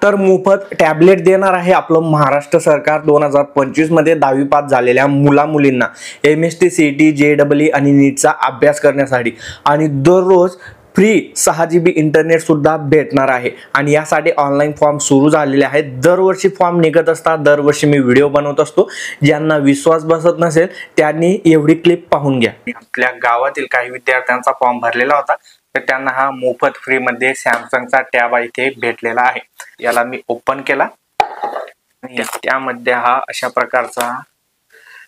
तर मोफत टॅबलेट देणार आहे आपलं महाराष्ट्र सरकार 2025 मध्ये 10वी पास झालेल्या मुला-मुलींना MST CET JEE आणि नीटचा अभ्यास करण्यासाठी आणि दररोज फ्री 6 GB इंटरनेट सुद्धा भेटणार आहे। आणि यासाठी ऑनलाइन फॉर्म सुरू झालेले आहेत। दरवर्षी फॉर्म निघत असतात, दरवर्षी मी व्हिडिओ बनवत असतो। ज्यांना विश्वास बसत नसेल त्यांनी एवढी क्लिप पाहून घ्या। आपल्या गावातील काही विद्यार्थ्यांचा फॉर्म भरलेला होता, तर त्यांना हा मोफत फ्री मध्ये सॅमसंगचा टॅब इथे भेटलेला आहे। याला मी ओपन केला आणि त्यामध्ये हा अशा प्रकारचा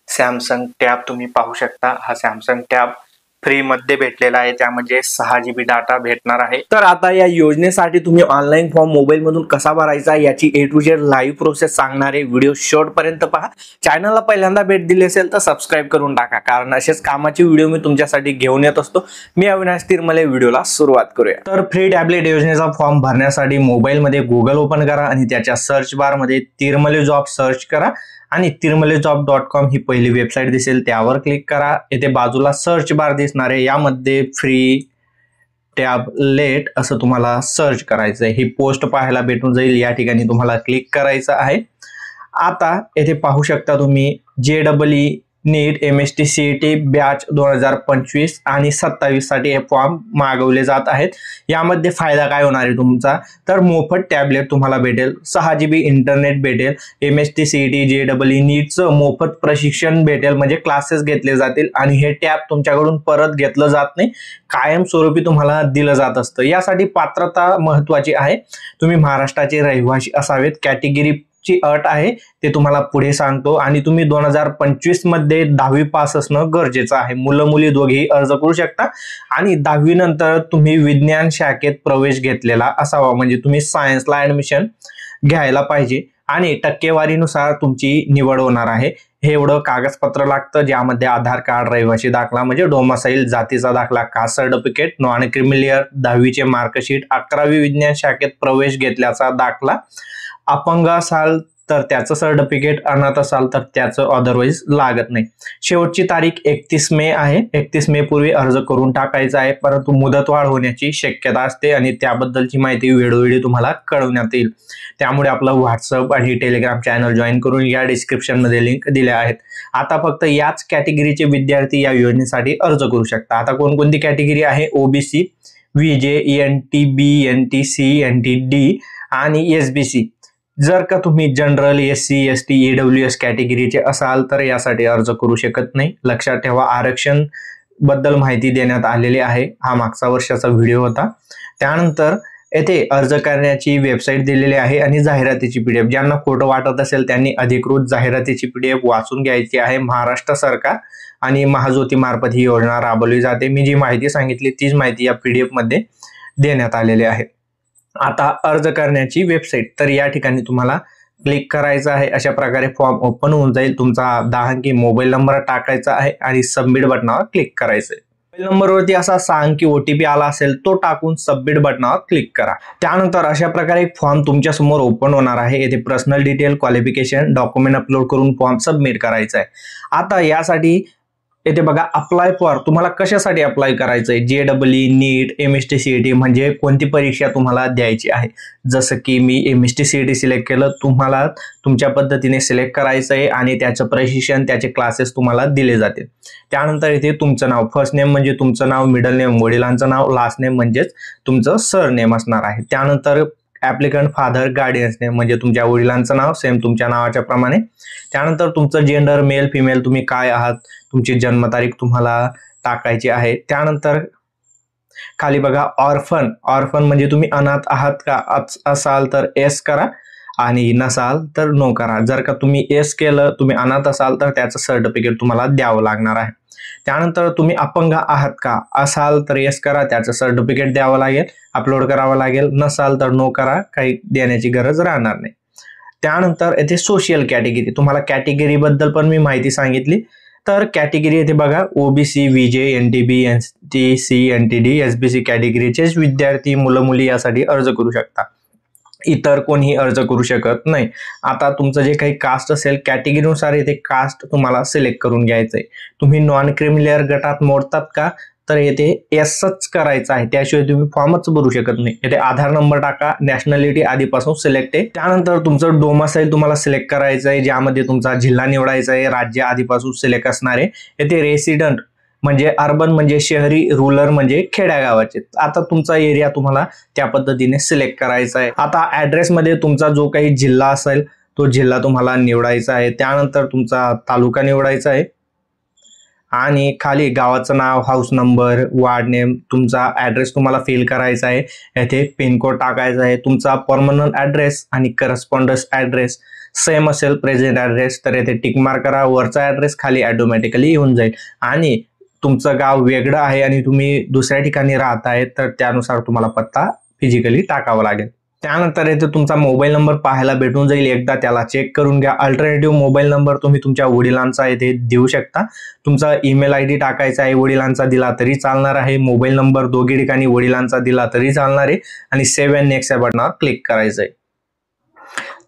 सॅमसंग टॅब तुम्ही पाहू शकता। हा सॅमसंग टॅब फ्री मध्ये भेटलेला आहे, त्यामध्ये 6 GB डाटा भेटणार आहे। तर आता या योजनेसाठी तुम्ही ऑनलाइन फॉर्म मोबाईल मधून कसा भरायचा याची A to Z live process सांगणारे व्हिडिओ शेवट पर्यंत पहा। चॅनलला पहिल्यांदा भेट दिली असेल तर सबस्क्राइब करून टाका, कारण असेच कामाचे व्हिडिओ मी तुमच्यासाठी घेऊन येत असतो। मी अविनाश तिरमले, व्हिडिओला सुरुवात करूया। तर फ्री टॅबलेट योजनेचा फॉर्म भरण्यासाठी मोबाईल मध्ये गुगल ओपन करा आणि त्याच्या सर्च बार मध्ये तिरमले जॉब सर्च करा आणि tirmalejob.com ही पहिली वेबसाईट दिसेल, त्यावर क्लिक करा। येथे बाजूला सर्च बार दिसणार आहे, यामध्ये फ्री टॅबलेट असं तुम्हाला सर्च करायचं आहे। ही पोस्ट पाहायला भेटून जाईल, या ठिकाणी तुम्हाला क्लिक करायचं आहे। आता येथे पाहू शकता तुम्ही JEE नीट MST CET बॅच 2025 आणि 27 साठी हे फॉर्म मागवले जात आहेत। यामध्ये फायदा काय होणार आहे तुमचा, तर मोफत टॅबलेट तुम्हाला भेटेल, 6 GB इंटरनेट भेटेल, MST CET JEE नीटचं मोफत प्रशिक्षण भेटेल, म्हणजे क्लासेस घेतले जातील आणि हे टॅब तुमच्याकडून परत घेतलं जात नाही, कायमस्वरूपी तुम्हाला दिलं जात असतं। यासाठी पात्रता महत्त्वाची आहे, तुम्ही महाराष्ट्राचे रहिवासी असावेत। कॅटेगरी ची अट आहे ते तुम्हाला पुढे सांगतो आणि तुम्ही 2025 मध्ये 10वी पास असणं गरजेचं आहे। मुलं मुली दोघेही अर्ज करू शकता आणि 10वी नंतर तुम्ही विज्ञान शाखेत प्रवेश घेतलेला असावा, म्हणजे तुम्ही सायन्सला ऍडमिशन घ्यायला पाहिजे आणि टक्केवारीनुसार तुमची निवड होणार आहे। हे एवढं कागदपत्र लागतं, ज्यामध्ये आधार कार्ड, रहिवासी दाखला म्हणजे डोमासाईल, जातीचा दाखला, कास्ट सर्टिफिकेट, नॉन क्रिमिलियर, 10वीचे मार्कशीट, 11वी विज्ञान शाखेत प्रवेश घेतल्याचा दाखला, अपंग असाल तर त्याचं सर्टिफिकेट, अनाथ असाल तर त्याचं अदरवाईज लागत नाही। शेवटची तारीख 31 मे आहे, 31 मे पूर्वी अर्ज करून टाकायचा आहे, परंतु मुदतवाढ होण्याची शक्यता असते आणि त्याबद्दलची माहिती वेळोवेळी तुम्हाला कळवण्यात येईल। त्यामुळे आपलं व्हॉट्सअप आणि टेलिग्राम चॅनल जॉईन करून या डिस्क्रिप्शन मध्ये लिंक दिल्या आहेत। आता फक्त याच कॅटेगरीचे विद्यार्थी या योजनेसाठी अर्ज करू शकता। आता कोणकोणती कॅटेगरी आहे, OBC, VJ, ENT, B, NT, C, NT, D आणि SBC। जर का तुम्ही जनरल, SC, ST, EWS कॅटेगरीचे असाल तर यासाठी अर्ज करू शकत नाही। लक्षात ठेवा, आरक्षण बद्दल माहिती देण्यात आलेली आहे, हा मागचा वर्षाचा व्हिडिओ होता। त्यानंतर येथे अर्ज करण्याची वेबसाईट दिलेली आहे आणि जाहिरातीची PDF, ज्यांना खोटं वाटत असेल त्यांनी अधिकृत जाहिरातीची PDF वाचून घ्यायची आहे। महाराष्ट्र सरकार आणि महाज्योती मार्फत ही योजना राबवली जाते। मी जी माहिती सांगितली तीच माहिती या PDF मध्ये देण्यात आलेली आहे। आता अर्ज करण्याची वेबसाईट, तर या ठिकाणी तुम्हाला क्लिक करायचं आहे। अशा प्रकारे फॉर्म ओपन होऊन जाईल, तुमचा 10 अंकी मोबाईल नंबर टाकायचा आहे आणि सबमिट बटनावर क्लिक करायचं आहे। मोबाईल नंबरवरती असा 6 अंकी OTP आला असेल तो टाकून सबमिट बटनावर क्लिक करा। त्यानंतर अशा प्रकारे एक फॉर्म तुमच्या समोर ओपन होणार आहे। येथे personal detail, qualification, document upload करून फॉर्म सबमिट करायचा आहे। आता यासाठी येथे बघा, अप्लाय फॉर, तुम्हाला कशासाठी अप्लाय करायचंय, JEE नीट MST CET म्हणजे कोणती परीक्षा तुम्हाला द्यायची आहे। जसं की मी MST CET सिलेक्ट केलं, तुम्हाला तुमच्या पद्धतीने सिलेक्ट करायचंय आणि त्याचं प्रशिक्षण, त्याचे क्लासेस तुम्हाला दिले जातील। त्यानंतर इथे तुमचं नाव, फर्स्ट नेम म्हणजे तुमचं नाव, मिडल नेम वडिलांचं नाव, लास्ट नेम म्हणजेच तुमचं सर नेम असणार आहे। त्यानंतर ऍप्लिकंट फादर गार्डियन्स नेम म्हणजे तुमच्या वडिलांचं नाव सेम तुमच्या नावाच्या प्रमाणे। त्यानंतर तुमचं जेंडर, मेल फिमेल, तुम्ही काय आहात, तुमची जन्मतारीख तुम्हाला टाकायची आहे। त्यानंतर खाली बघा ऑर्फन, ऑर्फन म्हणजे तुम्ही अनाथ आहात का, असाल तर S करा आणि नसाल तर नो करा। जर का तुम्ही S केलं, तुम्ही अनाथ असाल तर त्याचं सर्टिफिकेट तुम्हाला द्यावं लागणार आहे। त्यानंतर तुम्ही अपंग आहात का, असाल तर S करा, त्याचं सर्टिफिकेट द्यावं लागेल, अपलोड करावं लागेल, नसाल तर नो करा, काही देण्याची गरज राहणार नाही। त्यानंतर येथे सोशल कॅटेगरी, तुम्हाला कॅटेगरी बद्दल पण मी माहिती सांगितली। तर कॅटेगरी येथे बघा, OBC, VJ, NT, B, NT, C, NT, D, SBC कॅटेगरीचेच विद्यार्थी, मुलं मुली यासाठी अर्ज करू शकता, इतर कोणीही अर्ज करू शकत नाही। आता तुमचं जे काही कास्ट असेल, कॅटेगरीनुसार इथे कास्ट तुम्हाला सिलेक्ट करून घ्यायचंय। तुम्ही नॉन क्रिमिलियर गटात मोडतात का, तर येथे येसच करायचं आहे, त्याशिवाय तुम्ही फॉर्मच भरू शकत नाही. येथे आधार नंबर टाका, नॅशनॅलिटी आधीपासून सिलेक्ट आहे. त्यानंतर तुमचं डोमासाईल तुम्हाला सिलेक्ट करायचं आहे, ज्यामध्ये तुमचा जिल्हा निवडायचा आहे, राज्य आधीपासून सिलेक्ट असणार आहे. येथे रेसिडेंट म्हणजे अर्बन म्हणजे शहरी, रुरल म्हणजे खेड्यागावाचे. आता तुमचा एरिया तुम्हाला त्या पद्धतीने सिलेक्ट करायचा आहे. आता ऍड्रेस मध्ये तुमचा जो काही जिल्हा असेल तो जिल्हा तुम्हाला निवडायचा आहे. त्यानंतर तुमचा तालुका निवडायचा आहे आणि खाली गावाचं नाव, हाऊस नंबर, वार्ड नेम, तुमचा ऍड्रेस तुम्हाला फिल करायचा आहे. येथे पिनकोड टाकायचा आहे. तुमचा परमनंट ऍड्रेस आणि करस्पॉन्डन्स ऍड्रेस सेम असेल प्रेझेंट ऍड्रेस तर येथे टिक मार्क करा. वरचा ऍड्रेस खाली ऑटोमॅटिकली येऊन जाईल. आणि तुमचं गाव वेगळं आहे आणि तुम्ही दुसऱ्या ठिकाणी राहताय तर त्यानुसार तुम्हाला पत्ता फिजिकली टाकावा लागेल. त्यानंतर येथे तुमचा मोबाईल नंबर पाहायला भेटून जाईल. एकदा त्याला चेक करून घ्या. अल्टरनेटिव्ह मोबाईल नंबर तुम्ही तुमच्या वडिलांचा येथे देऊ शकता. तुमचा ईमेल आयडी टाकायचा आहे, वडिलांचा दिला तरी चालणार आहे. मोबाईल नंबर दोघी ठिकाणी वडिलांचा दिला तरी चालणार आहे आणि सेव्ह अँड नेक्स्ट या बटनावर क्लिक करायचं आहे.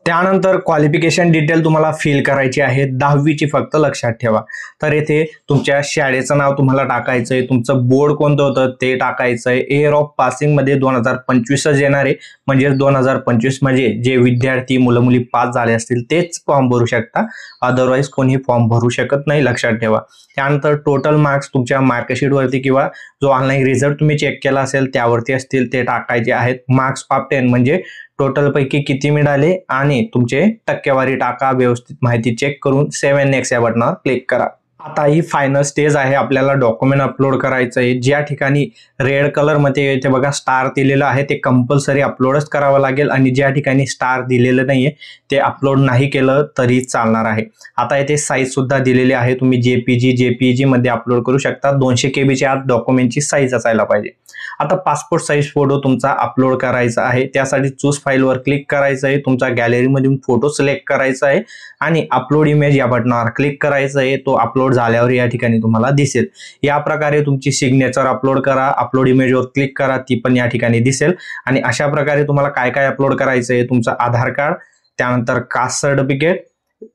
त्यानंतर क्वालिफिकेशन डिटेल तुम्हाला फिल करायची आहे, 10वीची फक्त लक्षात ठेवा. तर येथे तुमच्या शाळेचं नाव तुम्हाला टाकायचं आहे, तुमचं बोर्ड कोणतं होतं ते टाकायचं आहे. इयर ऑफ पासिंग मध्ये 2025च येणार आहे, म्हणजे 2025 मध्ये जे विद्यार्थी मुलं मुली पास झाले असतील तेच फॉर्म भरू शकता, अदरवाईज कोणी फॉर्म भरू शकत नाही, लक्षात ठेवा. त्यानंतर टोटल मार्क्स तुमच्या मार्कशीट वरती किंवा जो ऑनलाईन रिझल्ट तुम्ही चेक केला असेल त्यावरती असतील ते टाकायचे आहेत. मार्क्स ऑफ 10 म्हणजे टोटल पैकी किती मिळाले आणि तुमचे टक्केवारी टाका. व्यवस्थित माहिती चेक करून सेव्ह अँड नेक्स्ट या बटनावर क्लिक करा. आता ही फायनल स्टेज आहे, आपल्याला डॉक्युमेंट अपलोड करायचं आहे. ज्या ठिकाणी रेड कलर मध्ये इथे बघा स्टार दिलेलं आहे ते कंपल्सरी अपलोडच करावं लागेल आणि ज्या ठिकाणी स्टार दिलेलं नाहीये ते अपलोड नाही केलं तरी चालणार आहे. आता इथे साईज सुद्धा दिलेली आहे, तुम्ही जेपीजी मध्ये अपलोड करू शकता. 200 KB च्या आत डॉक्युमेंटची साईज असायला पाहिजे. आता पासपोर्ट साईज फोटो तुमचा अपलोड करायचा आहे, त्यासाठी चूज फाईल वर क्लिक करायचं आहे. तुमचा गॅलरी मधून फोटो सिलेक्ट करायचा आहे आणि अपलोड इमेज या बटनावर क्लिक करायचं आहे. तो अपलोड झाल्यावर या ठिकाणी तुम्हाला दिसेल. या प्रकारे तुमची सिग्नेचर अपलोड करा, अपलोड इमेज वर क्लिक करा, ती पण या ठिकाणी दिसेल. आणि अशा प्रकारे तुम्हाला काय काय अपलोड करायचं आहे, तुमचं आधार कार्ड, त्यानंतर caste certificate,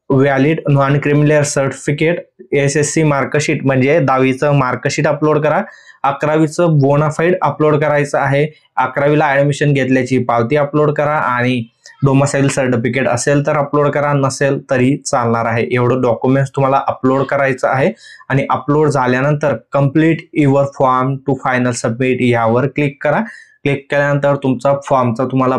valid non criminal certificate, SSC marksheet म्हणजे 10वीचं मार्कशीट अपलोड करा. 11वीचं बोनाफाईड अपलोड करायचं आहे. 11वीला ऍडमिशन घेतल्याची पावती अपलोड करा आणि डोमासाईल सर्टिफिकेट असेल तर अपलोड करा, नसेल तरी चालणार आहे. एवढं डॉक्युमेंट्स तुम्हाला अपलोड करायचं आहे. आणि अपलोड झाल्यानंतर complete your form to final submit यावर क्लिक करा. क्लिक केल्यानंतर तुमचा फॉर्मचा तुम्हाला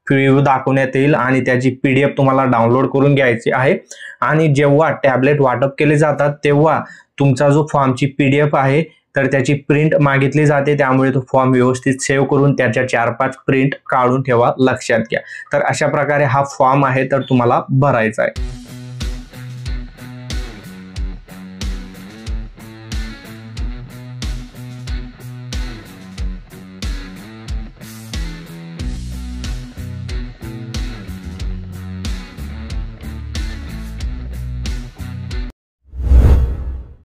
प्रिव्ह्यू दाखवण्यात येईल आणि त्याची PDF तुम्हाला डाउनलोड करून घ्यायची आहे. आणि जेव्हा टॅबलेट वाटप केले जातात तेव्हा तुमचा जो फॉर्मची PDF आहे तर त्याची प्रिंट मागितली जाते, त्यामुळे तो फॉर्म व्यवस्थित सेव्ह करून त्याच्या 4-5 प्रिंट काढून ठेवा, लक्षात घ्या. तर अशा प्रकारे हा फॉर्म आहे तर तुम्हाला भरायचा आहे.